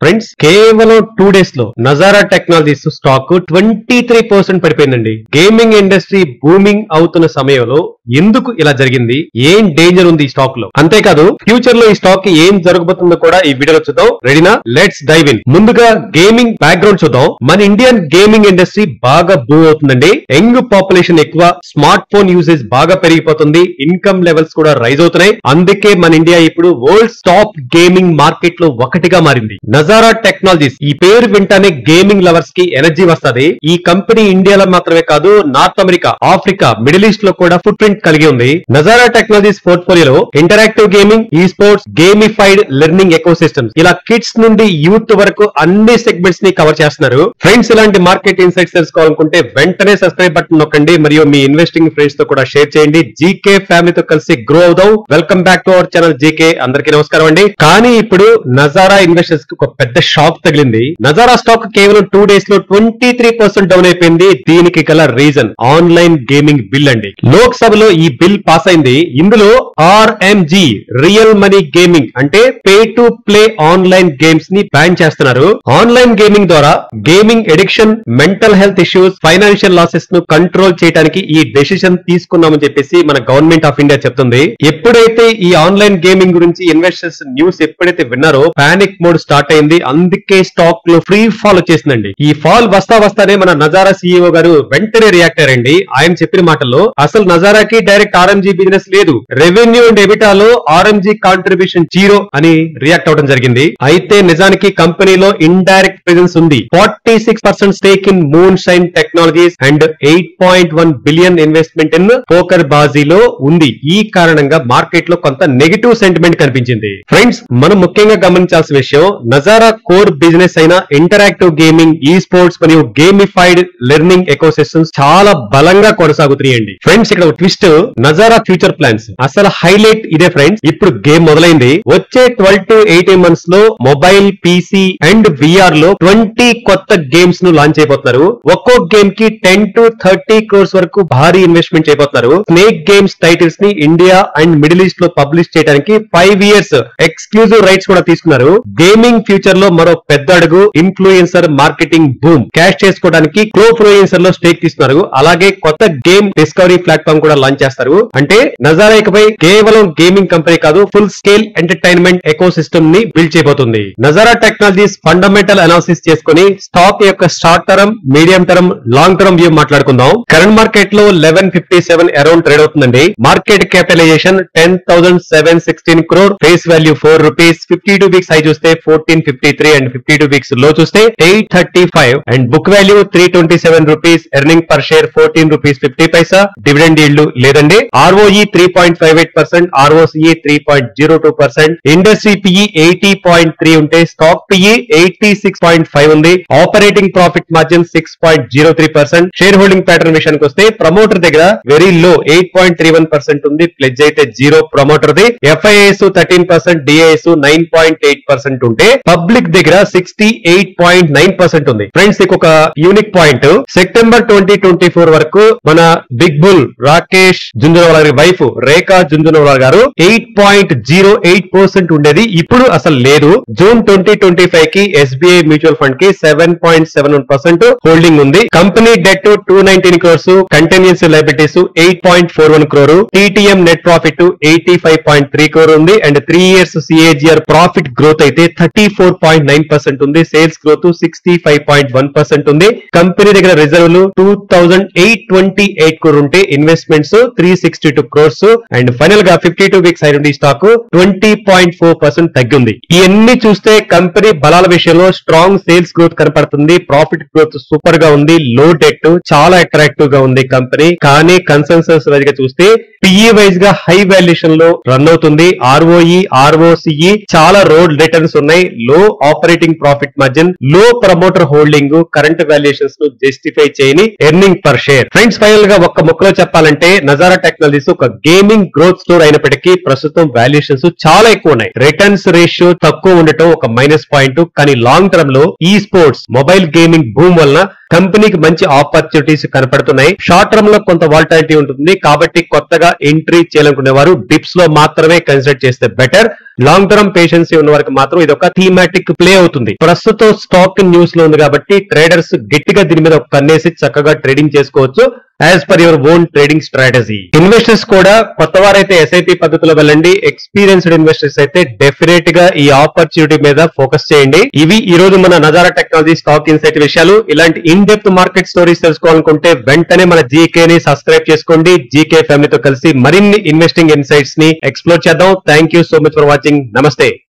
Friends కేవలం 2 days లో Nazara Technologies stock 23% పడిపోయిందండి. గేమింగ్ ఇండస్ట్రీ బూమింగ్ అవుతున్న సమయంలో ఎందుకు ఇలా జరిగింది, ఏం డేంజర్ ఉంది ఈ స్టాక్ లో, అంతేకాదు ఫ్యూచర్ లో ఈ స్టాక్ కి ఏం జరగబోతుందో కూడా ఈ వీడియోలో చూద్దాం. రెడీనా? Let's dive in. ముందుగా గేమింగ్ బ్యాక్గ్రౌండ్ చూద్దాం. మన ఇండియన్ గేమింగ్ ఇండస్ట్రీ బాగా బూమ్ అవుతుందండి. యంగ్ పాపులేషన్ ఎక్కువ, స్మార్ట్ ఫోన్ యూసేజ్ బాగా పెరిగిపోతుంది, ఇన్కమ్ లెవెల్స్ కూడా రైజ్ అవుతున్నాయి. అందుకే మన ఇండియా ఇప్పుడు వరల్డ్ టాప్ గేమింగ్ మార్కెట్ లో ఒకటిగా మారింది. నజారా టెక్నాలజీస్ ఈ పేరు వింటానే గేమింగ్ లవర్స్ కి ఎనర్జీ వస్తుంది. ఈ కంపెనీ ఇండియాలో మాత్రమే కాదు, north America, Africa, middle east లో కూడా ఫుట్ ప్రింట్ కలిగి ఉంది. నజారా టెక్నాలజీస్ పోర్ట్ఫోలియోలో ఇంటరాక్టివ్ గేమింగ్, ఈ స్పోర్ట్స్, గేమిఫైడ్ లెర్నింగ్ ఎకోసిస్టమ్స్, ఇలా కిడ్స్ నుండి యూత్ వరకు అన్ని సెగ్మెంట్స్ ని కవర్ చేస్తున్నారు. ఫ్రెండ్స్, ఇలాంటి మార్కెట్ ఇన్సైట్స్ తెలుసుకోవాలనుకుంటే వెంటనే సబ్స్క్రైబ్ బటన్ నొక్కండి మరియు మీ ఇన్వెస్టింగ్ ఫ్రెండ్స్ తో కూడా షేర్ చేయండి. జీకే ఫ్యామిలీతో కలిసి గ్రో అవుదాం. Welcome back to our channel GK. అందరికీ నమస్కారం అండి. కానీ ఇప్పుడు నజారా ఇన్వెస్టర్స్ కి ఒక పెద్ద షాక్ తగిలింది. నజారా స్టాక్ కేవలం 2 డేస్ లో 23% డౌన్ అయిపోయింది. దీనికి గల రీజన్ ఆన్లైన్ గేమింగ్ బిల్ అండి. లోక్ సభలో ఈ బిల్ పాస్ అయింది. ఇందులో ఆర్ఎంజీ, రియల్ మనీ గేమింగ్ అంటే pay to play online games ని బ్యాన్ చేస్తున్నారు. ఆన్లైన్ గేమింగ్ ద్వారా gaming addiction, mental health issues, financial losses ను కంట్రోల్ చేయడానికి ఈ డెసిషన్ తీసుకున్నామని చెప్పేసి మన గవర్నమెంట్ ఆఫ్ ఇండియా చెప్తుంది. ఎప్పుడైతే ఈ ఆన్లైన్ గేమింగ్ గురించి ఇన్వెస్టర్స్ న్యూస్ ఎప్పుడైతే విన్నారో పానిక్ మోడ్ స్టార్ట్ అయింది. అందుకే స్టాక్ లో ఫ్రీ ఫాల్ వచ్చేసిందండి. ఈ ఫాల్ వస్తానే మన నజారా సీఈఓ గారు వెంటనే రియాక్ట్ అయ్యారండి. ఆయన చెప్పిన మాటల్లో అసలు నజారాకి డైరెక్ట్ ఆర్ఎంజీ బిజినెస్ లేదు, రెవెన్యూ అండ్ ఎబిటాలో ఆర్ఎంజీ కాంట్రిబ్యూషన్ 0 అని రియాక్ట్ అవడం జరిగింది. అయితే నిజానికి కంపెనీలో ఇండైరెక్ట్ ప్రెజెన్స్ ఉంది. 46% stake in Moonshine Technologies and 8.1 billion investment in poker బాజీలో ఉంది. ఈ కారణంగా మార్కెట్ లో కొంత నెగటివ్ సెంటిమెంట్ కనిపించింది. ఫ్రెండ్స్, మనం ముఖ్యంగా గమనించాల్సిన విషయం, నజారా కోర్ బిజినెస్ అయిన ఇంటరాక్టివ్ గేమింగ్, ఈ స్పోర్ట్స్ మరియు గేమిఫైడ్ లెర్నింగ్ ఎకోసిస్టమ్స్ చాలా బలంగా కొనసాగుతున్నాయండి. ఫ్రెండ్స్, ఇక్కడ ట్విస్ట్, నజారా ఫ్యూచర్ ప్లాన్స్. అసలు హైలైట్ ఇదే ఫ్రెండ్స్. ఇప్పుడు గేమ్ మొదలైంది. వచ్చే 12 to 18 మంత్స్ లో మొబైల్, పీసీ అండ్ విఆర్ లో 20 కొత్త గేమ్స్ ను లాంచ్ అయిపోతున్నారు. ఒక్కో గేమ్ కి 10 to 30 crores వరకు భారీ ఇన్వెస్ట్మెంట్ చేయబోతున్నారు. స్నేక్ గేమ్స్ టైటిల్స్ ని ఇండియా అండ్ మిడిల్ ఈస్ట్ లో పబ్లిష్ చేయడానికి 5 years ఎక్స్క్లూజివ్ రైట్స్ కూడా తీసుకున్నారు. గేమింగ్ ఫ్యూచర్ లో మరో పెద్ద అడుగు. ఇన్ఫ్లుయెన్సర్ మార్కెటింగ్ బూమ్ క్యాష్ చేసుకోవడానికి క్లోఫ్లుయెన్సర్ లో స్టేక్ తీసుకున్నారు. అలాగే కొత్త గేమ్ డిస్కవరీ ప్లాట్ఫామ్ కూడా లాంచ్ చేస్తారు. అంటే నజారా ఇకపై కేవలం గేమింగ్ కంపెనీ కాదు, full scale entertainment ecosystem ని బిల్డ్ చేయబోతుంది. నజారా టెక్నాలజీస్ ఫండమెంటల్ అనాలిసిస్ చేసుకుని స్టాక్ యొక్క short term, medium term, long term view మాట్లాడుకుందాం. కరెంట్ మార్కెట్ లో 1157 అరౌండ్ ట్రేడ్ అవుతుందండి. Market capitalization 10,716 crore, face value 4 rupees. 52 weeks high చూస్తే 1453 and 52 weeks లో చూస్తే 835 and book value 327 rupees. Earning per share 14 rupees 50 Paisa. Dividend yield లేదండి. ROE 3.58%, ROCE 3.02%. Industry PE 80.3 ఉంటే stock PE 86.5 ఉంది. Operating profit margin 6.03%. Share holding pattern విషయానికి వస్తే promoter దగ్గర very low 8.31% ఉంది. ప్లెడ్జ్ అయితే 0 ప్రమోటర్ ది. FIIs 13%, DIS 9.8% ఉంటే public దగ్గర 68.9% ఉంది. ఫ్రెండ్స్, ఒక యూనిక్ పాయింట్, సెప్టెంబర్ 2024 వరకు మన బిగ్ బుల్ రాకేష్ జుంజునవాలా గారి వైఫ్ రేఖా జుంజునవాలా గారు 8.08% ఉండేది. ఇప్పుడు అసలు లేదు. జూన్ 2025 కి SBI మ్యూచువల్ ఫండ్ కి 7.71% హోల్డింగ్ ఉంది. Company debt 219 crores, continuous liabilities 8.41 crore, TTM net profit 85.3 crore ఉంది. And 3 years CAGR profit growth అయితే 34.9% ఉంది. సేల్స్ గ్రోత్ 65.1% ఉంది. కంపెనీ దగ్గర రిజర్వ్లు 2,828 crore ఉంటే ఇన్వెస్ట్మెంట్స్ 362 crores. అండ్ ఫైనల్ గా 52 వీక్స్ హై నుండి స్టాక్ 20.4% తగ్గింది. ఇవన్నీ చూస్తే కంపెనీ బలాల విషయంలో స్ట్రాంగ్ సేల్స్ గ్రోత్ కనపడుతుంది. ప్రాఫిట్ గ్రోత్ సూపర్ గా ఉంది. లో డెట్, చాలా అట్రాక్టివ్ గా ఉంది కంపెనీ. కానీ కన్సెన్సస్ వైజ్ గా చూస్తే పిఈ వైజ్ గా హై వాల్యుయేషన్ లో రన్ అవుతుంది. ROE, ROCE చాలా రోడ్ రిటర్న్స్ ఉన్నాయి. లో ఆపరేటింగ్ ప్రాఫిట్ మార్జిన్, లో ప్రమోటర్ హోల్డింగ్ కరెంట్ వాల్యుయేషన్స్ ను జస్టిఫై చేయని earning per share. Friends, final గా ఒక్క ముక్కలో చెప్పాలంటే నజారా టెక్నాలజీస్ ఒక గేమింగ్ గ్రోత్ స్టోర్ అయినప్పటికీ ప్రస్తుతం వాల్యుయేషన్స్ చాలా ఎక్కువ ఉన్నాయి. రిటర్న్స్ రేషియో తక్కువ ఉండటం ఒక మైనస్ పాయింట్. కానీ లాంగ్ టర్మ్ లో ఈ స్పోర్ట్స్, మొబైల్ గేమింగ్ బూమ్ వలన కంపెనీకి మంచి ఆపర్చునిటీస్ కనపడుతున్నాయి. షార్ట్ టర్మ్ లో కొంత వాలటాలిటీ ఉంటుంది కాబట్టి కొత్తగా ఎంట్రీ చేయాలనుకునే వారు డిప్స్ లో మాత్రమే కన్సిడర్ చేస్తే బెటర్. లాంగ్ టర్మ్ పేషెన్సీ ఉన్న వారికి మాత్రం ఇది ఒక థీమాటిక్ ప్లే అవుతుంది. ప్రస్తుతం స్టాక్ న్యూస్ లో ఉంది కాబట్టి ట్రేడర్స్ గట్టిగా దీని మీద ఒక కన్నేసి చక్కగా ట్రేడింగ్ చేసుకోవచ్చు as per your own trading strategy. Investors కూడా కొత్త వారైతే ఎస్ఐపి పద్ధతిలో వెళ్ళండి. ఎక్స్పీరియన్స్డ్ ఇన్వెస్టర్స్ అయితే డెఫినెట్ గా ఈ ఆపర్చునిటీ మీద ఫోకస్ చేయండి. ఇవి ఈ రోజు మన నజారా టెక్నాలజీ స్టాక్ ఇన్సైట్ విషయాలు. ఇలాంటి ఇన్ డెప్త్ మార్కెట్ స్టోరీస్ తెలుసుకోవాలనుకుంటే వెంటనే మన జీకే ని సబ్స్క్రైబ్ చేసుకోండి. జీకే ఫ్యామిలీతో కలిసి మరిన్ని ఇన్వెస్టింగ్ ఇన్సైట్స్ ని ఎక్స్ప్లోర్ చేద్దాం. Thank you so much for watching. నమస్తే.